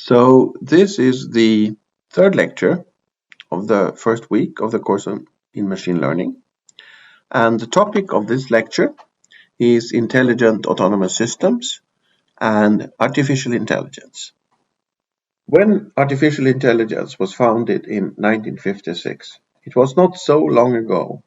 So this is the third lecture of the first week of the course in machine learning. And the topic of this lecture is intelligent autonomous systems and artificial intelligence. When artificial intelligence was founded in 1956, it was not so long ago,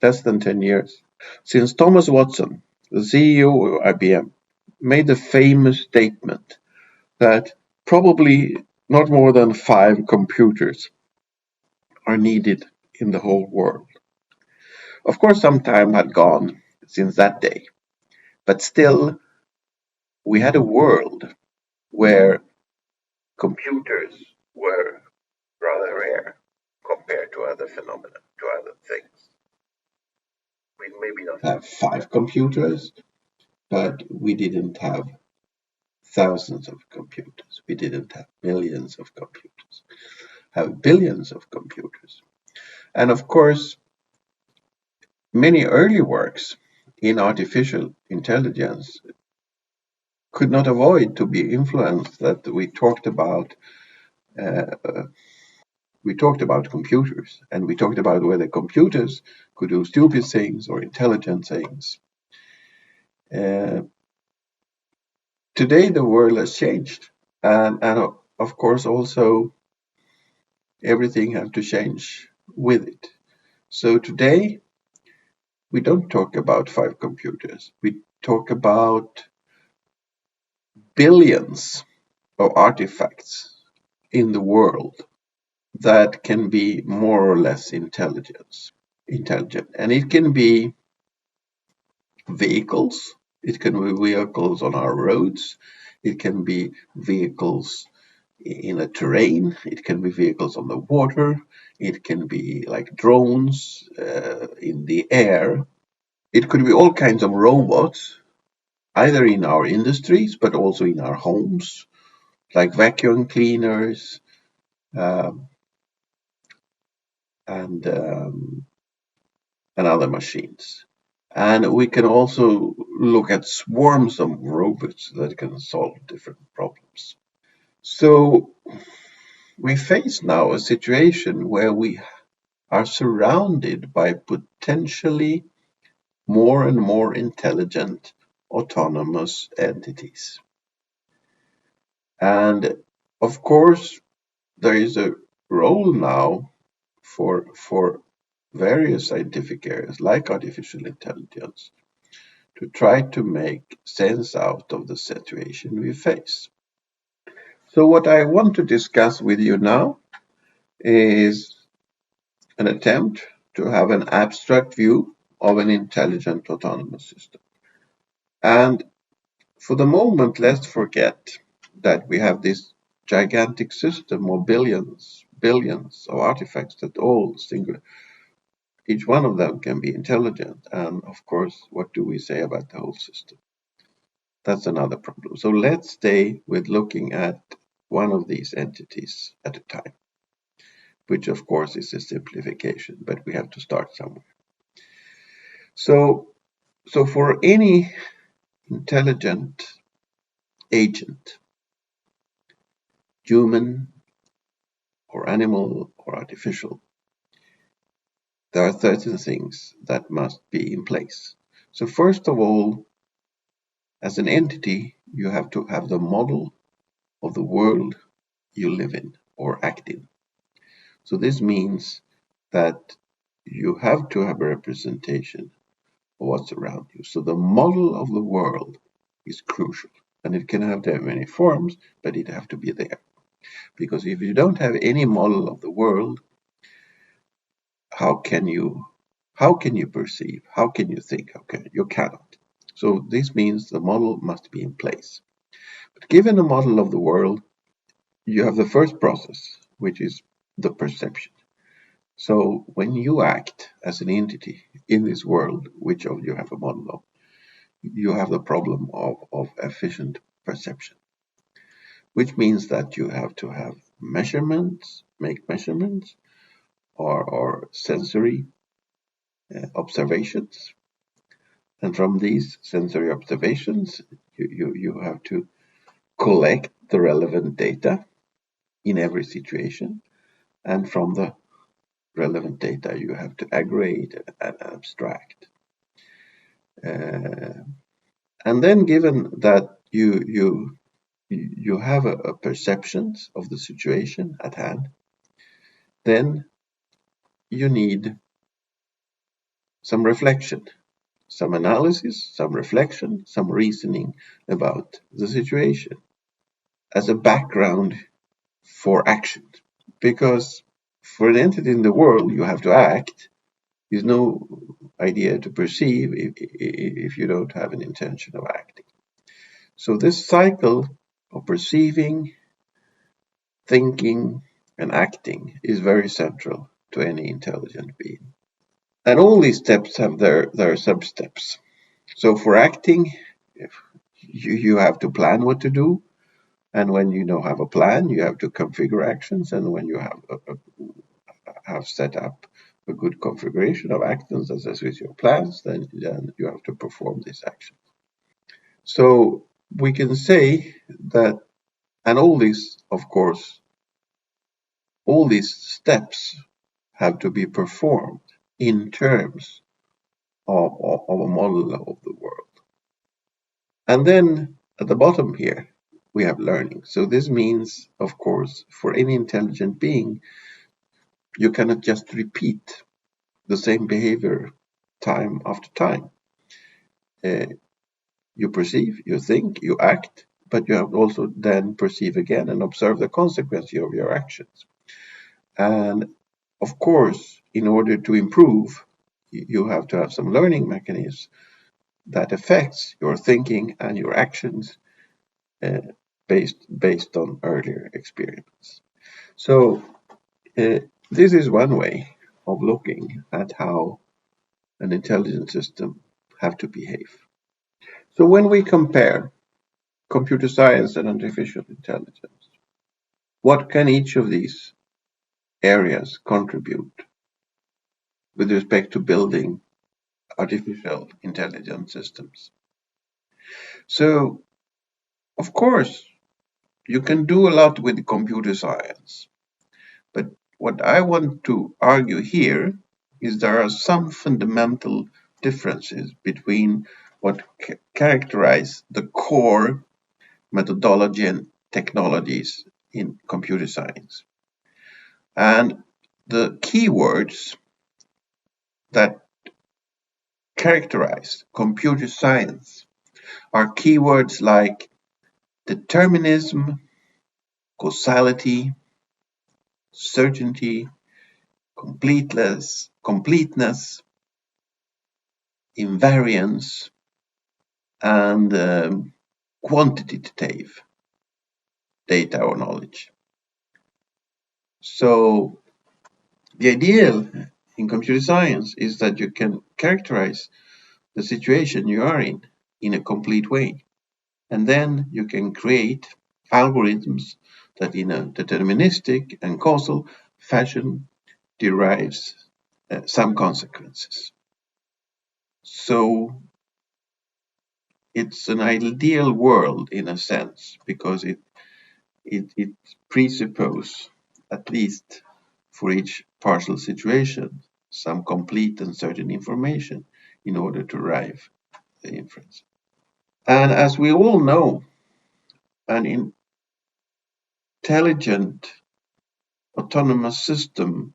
less than 10 years, since Thomas Watson, the CEO of IBM, made the famous statement that probably not more than 5 computers are needed in the whole world. Of course, some time had gone since that day, but still, we had a world where computers were rather rare compared to other phenomena, to other things. We maybe not have 5 computers, but we didn't have thousands of computers. We didn't have millions of computers, have billions of computers. And of course, many early works in artificial intelligence could not avoid to be influenced that we talked about computers, and we talked about whether computers could do stupid things or intelligent things. Today the world has changed, and of course also everything has to change with it. So today we don't talk about 5 computers. We talk about billions of artifacts in the world that can be more or less intelligent. And it can be vehicles. It can be vehicles on our roads. It can be vehicles in a terrain. It can be vehicles on the water. It can be like drones in the air. It could be all kinds of robots, either in our industries, but also in our homes, like vacuum cleaners and other machines. And we can also look at swarms of robots that can solve different problems. So we face now a situation where we are surrounded by potentially more and more intelligent autonomous entities. And of course, there is a role now for various scientific areas like artificial intelligence to try to make sense out of the situation we face. So what I want to discuss with you now is an attempt to have an abstract view of an intelligent autonomous system. And for the moment, let's forget that we have this gigantic system of billions of artifacts that all single. Each one of them can be intelligent, and of course, what do we say about the whole system? That's another problem. So let's stay with looking at one of these entities at a time, which of course is a simplification, but we have to start somewhere. So for any intelligent agent, human or animal or artificial, there are certain things that must be in place. So first of all, as an entity, you have to have the model of the world you live in or act in. So this means that you have to have a representation of what's around you. So the model of the world is crucial, and it can have many forms, but it has to be there. Because if you don't have any model of the world, how can you perceive? How can you think? You cannot. So this means the model must be in place. But given a model of the world, you have the first process, which is the perception. So when you act as an entity in this world, which of you have a model of, you have the problem of efficient perception, which means that you have to have measurements, make measurements, or sensory observations. And from these sensory observations, you have to collect the relevant data in every situation, and from the relevant data you have to aggregate and abstract. And then, given that you have a perceptions of the situation at hand, then you need some reflection, some analysis, some reflection, some reasoning about the situation as a background for action. Because for an entity in the world, you have to act. There's no idea to perceive if you don't have an intention of acting. So this cycle of perceiving, thinking, and acting is very central to any intelligent being. And all these steps have their sub-steps. So for acting, you have to plan what to do. And when you don't have a plan, you have to configure actions. And when you have set up a good configuration of actions as with your plans, then you have to perform these actions. So we can say that, and all these, of course, all these steps have to be performed in terms of a model of the world. And then at the bottom here, we have learning. So this means, of course, for any intelligent being, you cannot just repeat the same behavior time after time. You perceive, you think, you act, but you have also then perceive again and observe the consequence of your actions. And of course, in order to improve, you have to have some learning mechanisms that affects your thinking and your actions based on earlier experience. So this is one way of looking at how an intelligent system have to behave. So when we compare computer science and artificial intelligence, what can each of these areas contribute with respect to building artificial intelligence systems? So, of course, you can do a lot with computer science, but what I want to argue here is there are some fundamental differences between what characterize the core methodology and technologies in computer science. And the keywords that characterize computer science are keywords like determinism, causality, certainty, completeness, invariance, and quantitative data or knowledge. So the ideal in computer science is that you can characterize the situation you are in a complete way. And then you can create algorithms that in a deterministic and causal fashion derives some consequences. So it's an ideal world in a sense because it presupposes, at least for each partial situation, some complete and certain information in order to derive the inference. And as we all know, an intelligent autonomous system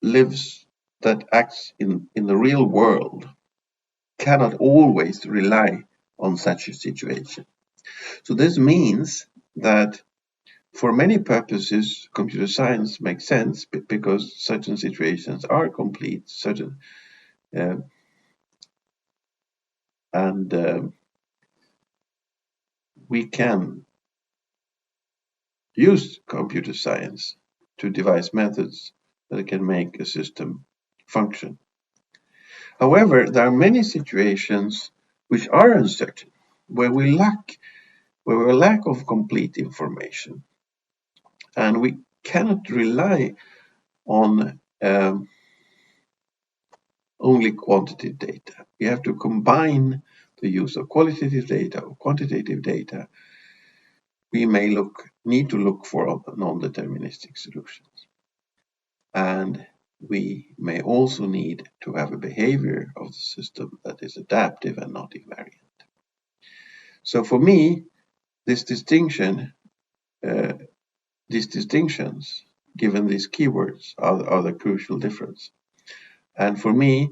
lives that acts in the real world cannot always rely on such a situation. So this means that for many purposes, computer science makes sense because certain situations are complete, certain, and we can use computer science to devise methods that can make a system function. However, there are many situations which are uncertain, where we lack of complete information, and we cannot rely on only quantitative data. We have to combine the use of qualitative data or quantitative data we may need to look for non-deterministic solutions. And we may also need to have a behavior of the system that is adaptive and not invariant. So for me, this distinction, these distinctions, given these keywords, are the crucial difference. And for me,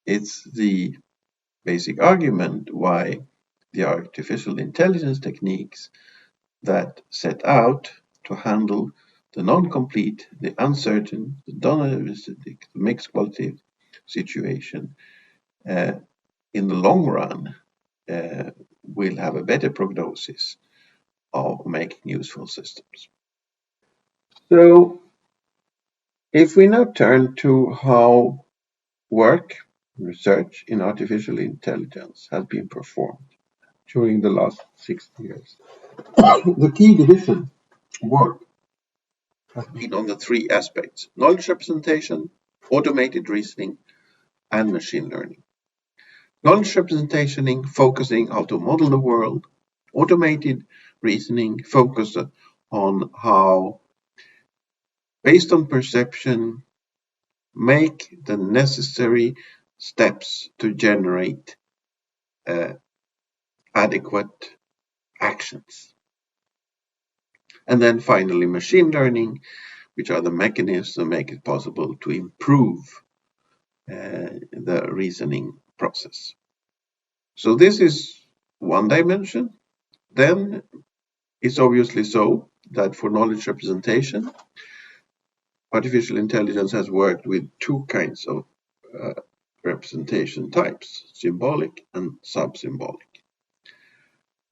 it's the basic argument why the artificial intelligence techniques that set out to handle the non-complete, the uncertain, the non-realistic, the mixed quality situation in the long run will have a better prognosis of making useful systems. So if we now turn to how work, research in artificial intelligence has been performed during the last 60 years. The key division work has been on the three aspects: knowledge representation, automated reasoning, and machine learning. Knowledge representation focusing how to model the world, automated reasoning focused on how, based on perception, make the necessary steps to generate adequate actions. And then finally, machine learning, which are the mechanisms that make it possible to improve the reasoning process. So this is one dimension. Then it's obviously so that for knowledge representation, artificial intelligence has worked with two kinds of representation types, symbolic and sub-symbolic.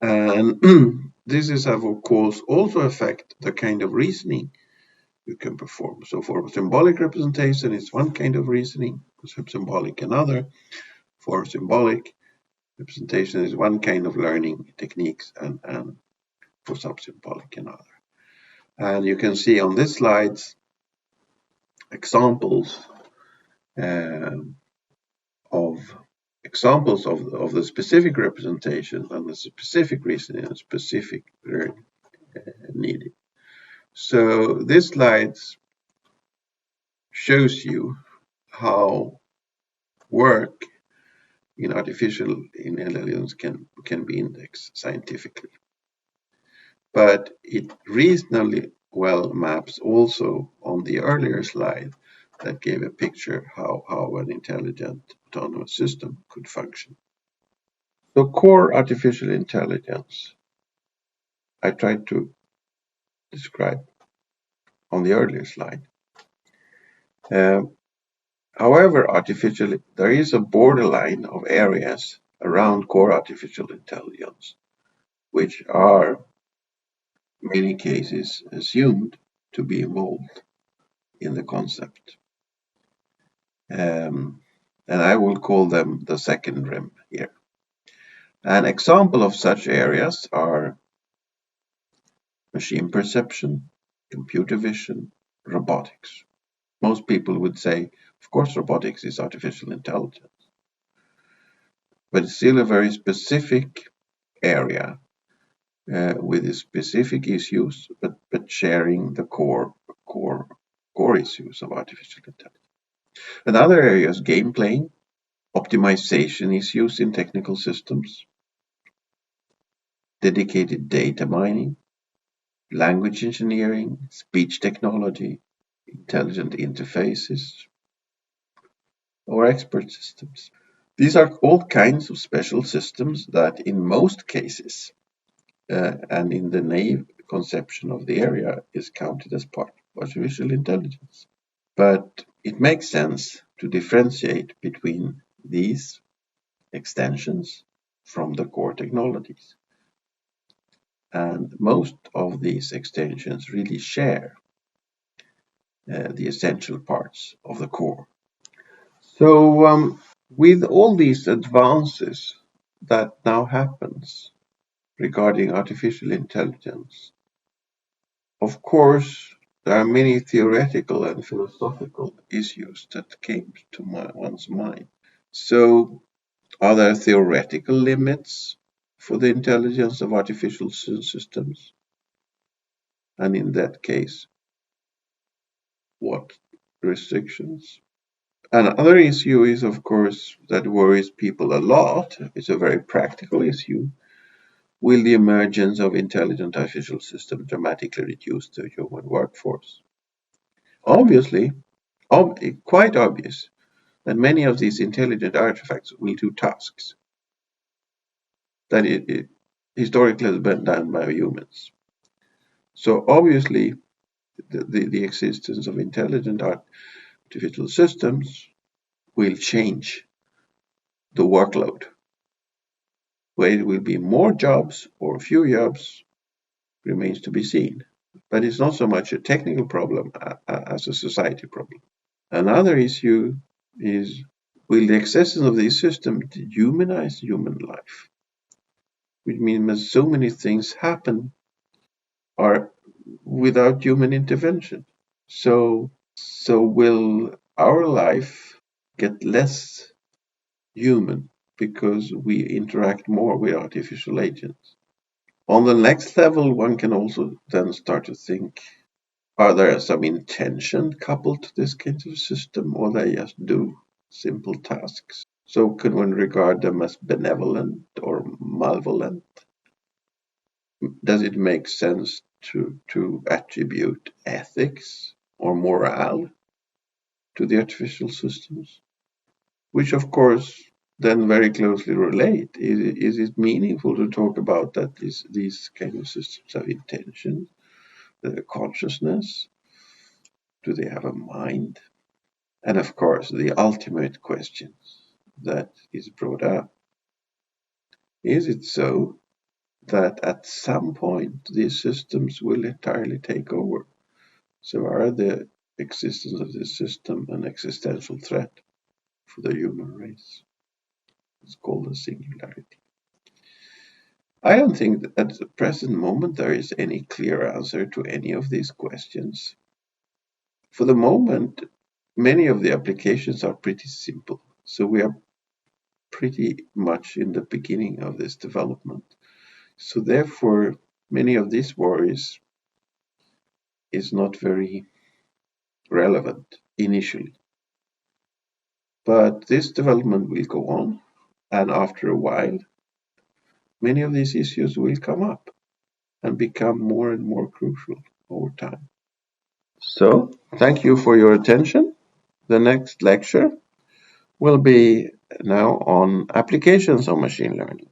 And this is of course also affect the kind of reasoning you can perform. So for symbolic representation, it's one kind of reasoning, for sub-symbolic another. For symbolic representation is one kind of learning techniques, and for sub-symbolic another. And you can see on this slides examples of the specific representation and the specific reasoning and specific learning needed. So this slide shows you how work in artificial intelligence can be indexed scientifically. But it reasonably well maps also on the earlier slide that gave a picture how an intelligent autonomous system could function. So core artificial intelligence, I tried to describe on the earlier slide. However, there is a borderline of areas around core artificial intelligence, which are in many cases assumed to be involved in the concept. And I will call them the second rim here. An example of such areas are machine perception, computer vision, robotics. Most people would say, of course, robotics is artificial intelligence. But it's still a very specific area with specific issues, but sharing the core issues of artificial intelligence. Another area is game playing, optimization issues in technical systems, dedicated data mining, language engineering, speech technology, intelligent interfaces, or expert systems. These are all kinds of special systems that in most cases and in the naive conception of the area is counted as part of artificial intelligence. But it makes sense to differentiate between these extensions from the core technologies. And most of these extensions really share the essential parts of the core. So with all these advances that now happens regarding artificial intelligence, of course, there are many theoretical and philosophical issues that came to one's mind. So, are there theoretical limits for the intelligence of artificial systems? And in that case, what restrictions? Another issue is, of course, that worries people a lot. It's a very practical issue. Will the emergence of intelligent artificial systems dramatically reduce the human workforce? Obviously, quite obvious that many of these intelligent artifacts will do tasks that it historically has been done by humans. So obviously, the existence of intelligent artificial systems will change the workload. Whether it will be more jobs or few jobs remains to be seen. But it's not so much a technical problem as a society problem. Another issue is, will the existence of these systems dehumanize human life? Which means so many things happen are without human intervention. So will our life get less human because we interact more with artificial agents? On the next level, one can also then start to think, are there some intention coupled to this kind of system, or they just do simple tasks? So can one regard them as benevolent or malevolent? Does it make sense to attribute ethics or morale to the artificial systems? Which, of course, then very closely relate. Is it meaningful to talk about that these kind of systems have intention, consciousness? Do they have a mind? And of course, the ultimate question that is brought up, is it so that at some point these systems will entirely take over? So are the existence of this system an existential threat for the human race? It's called a singularity. I don't think that at the present moment there is any clear answer to any of these questions. For the moment, many of the applications are pretty simple. So we are pretty much in the beginning of this development. So therefore, many of these worries is not very relevant initially. But this development will go on, and after a while, many of these issues will come up and become more and more crucial over time. So, thank you for your attention. The next lecture will be now on applications of machine learning.